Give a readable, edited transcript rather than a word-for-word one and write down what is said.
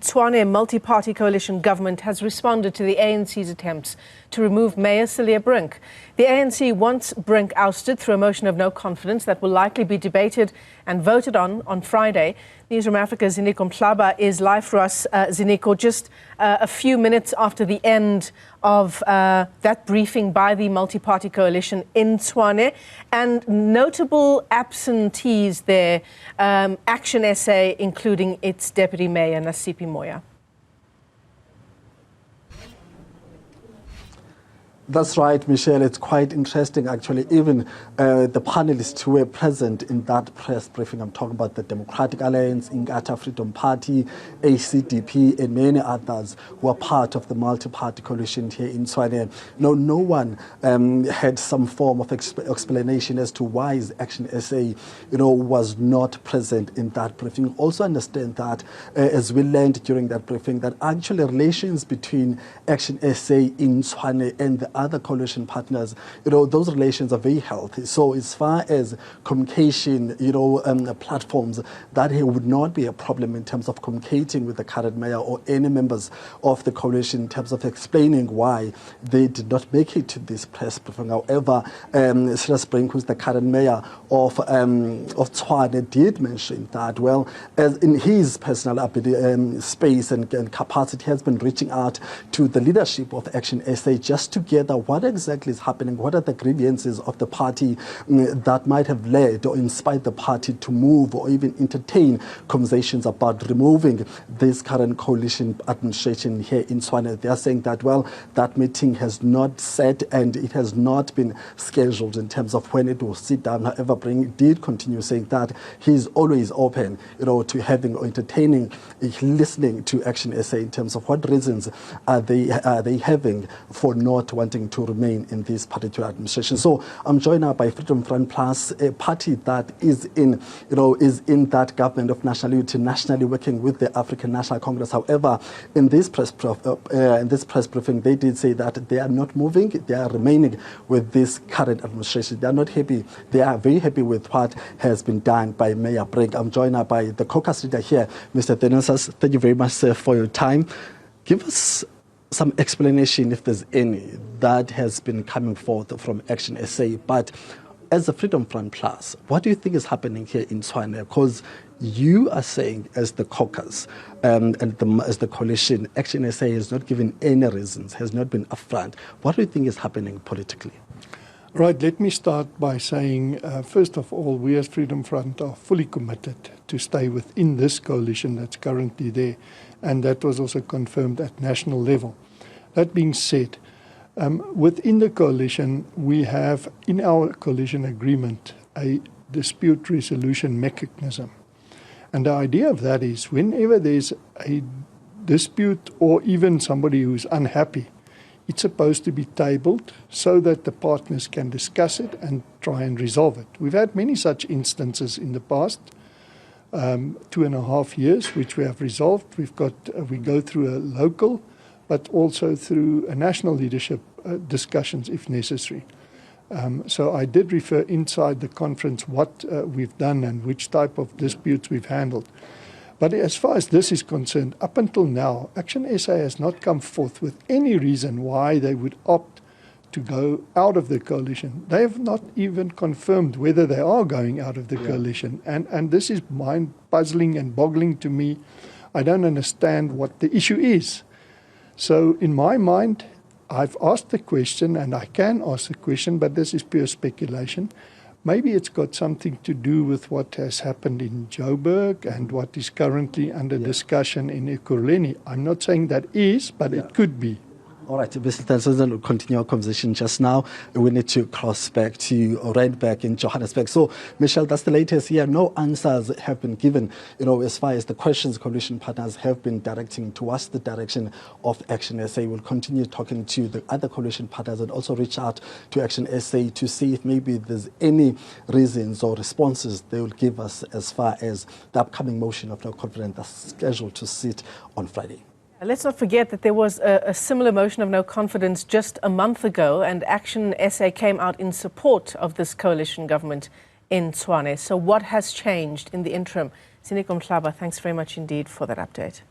Tshwane multi-party coalition government has responded to the ANC's attempts to remove Mayor Cilla Brink. The ANC wants Brink ousted through a motion of no confidence that will likely be debated and voted on Friday. Newzroom Afrika's Ziniko Mhlaba is live for us. Ziniko, just a few minutes after the end of that briefing by the multi-party coalition in Tshwane, and notable absentees there, ActionSA, including its Deputy Mayor, Nasipi Moya. That's right, Michelle. It's quite interesting, actually. Even the panelists who were present in that press briefing, I'm talking about the Democratic Alliance, Inkatha Freedom Party, ACDP, and many others who are part of the multi-party coalition here in Tshwane. No one had some form of explanation as to why ActionSA, was not present in that briefing. Also understand that, as we learned during that briefing, that actually relations between ActionSA in Tshwane and the other coalition partners, those relations are very healthy. So as far as communication, platforms, that would not be a problem in terms of communicating with the current mayor or any members of the coalition in terms of explaining why they did not make it to this press briefing. However, Cilla Brink, who's the current mayor of Tshwane, did mention that, well, as in his personal space and capacity, has been reaching out to the leadership of ActionSA just to get what exactly is happening, what are the grievances of the party that might have led or inspired the party to move or even entertain conversations about removing this current coalition administration here in Tshwane. They are saying that, well, that meeting has not set and it has not been scheduled in terms of when it will sit down. However, Brink did continue saying that he's always open, to having or entertaining, listening to ActionSA in terms of what reasons are they having for not wanting to remain in this particular administration. So I'm joined now by Freedom Front Plus, a party that is in that government of national unity, nationally working with the African National Congress. However, in this press briefing, they did say that they are not moving; they are remaining with this current administration. They are not happy. They are very happy with what has been done by Mayor Brink. I'm joined now by the caucus leader here, Mr. Denisas. Thank you very much, sir, for your time. Give us some explanation, if there's any, that has been coming forth from ActionSA. But as a Freedom Front Plus, what do you think is happening here in Tshwane? Because you are saying, as the caucus and as the coalition, ActionSA has not given any reasons, has not been upfront. What do you think is happening politically? Right, let me start by saying, first of all, we as Freedom Front are fully committed to stay within this coalition that's currently there, and that was also confirmed at national level. That being said, within the coalition, we have in our coalition agreement a dispute resolution mechanism. And the idea of that is whenever there's a dispute or even somebody who's unhappy, it's supposed to be tabled so that the partners can discuss it and try and resolve it. We've had many such instances in the past, 2.5 years, which we have resolved. We go through a local, but also through a national leadership discussions if necessary. So I did refer inside the conference what we've done and which type of disputes we've handled. But as far as this is concerned, up until now, ActionSA has not come forth with any reason why they would opt to go out of the coalition. They have not even confirmed whether they are going out of the coalition. And this is mind-puzzling and boggling to me. I don't understand what the issue is. So in my mind, I've asked the question, and I can ask the question, but this is pure speculation. Maybe it's got something to do with what has happened in Joburg and what is currently under discussion in Ekurhuleni. I'm not saying that is, but it could be. All right, Mr. Tanzania, we'll continue our conversation just now. We need to cross back to Randburg in Johannesburg. So, Michelle, that's the latest here. No answers have been given, as far as the questions coalition partners have been directing towards the direction of ActionSA. We'll continue talking to the other coalition partners and also reach out to ActionSA to see if maybe there's any reasons or responses they will give us as far as the upcoming motion of no confidence that's scheduled to sit on Friday. Let's not forget that there was a similar motion of no confidence just a month ago, and ActionSA came out in support of this coalition government in Tshwane. So what has changed in the interim? Ziniko Mhlaba, thanks very much indeed for that update.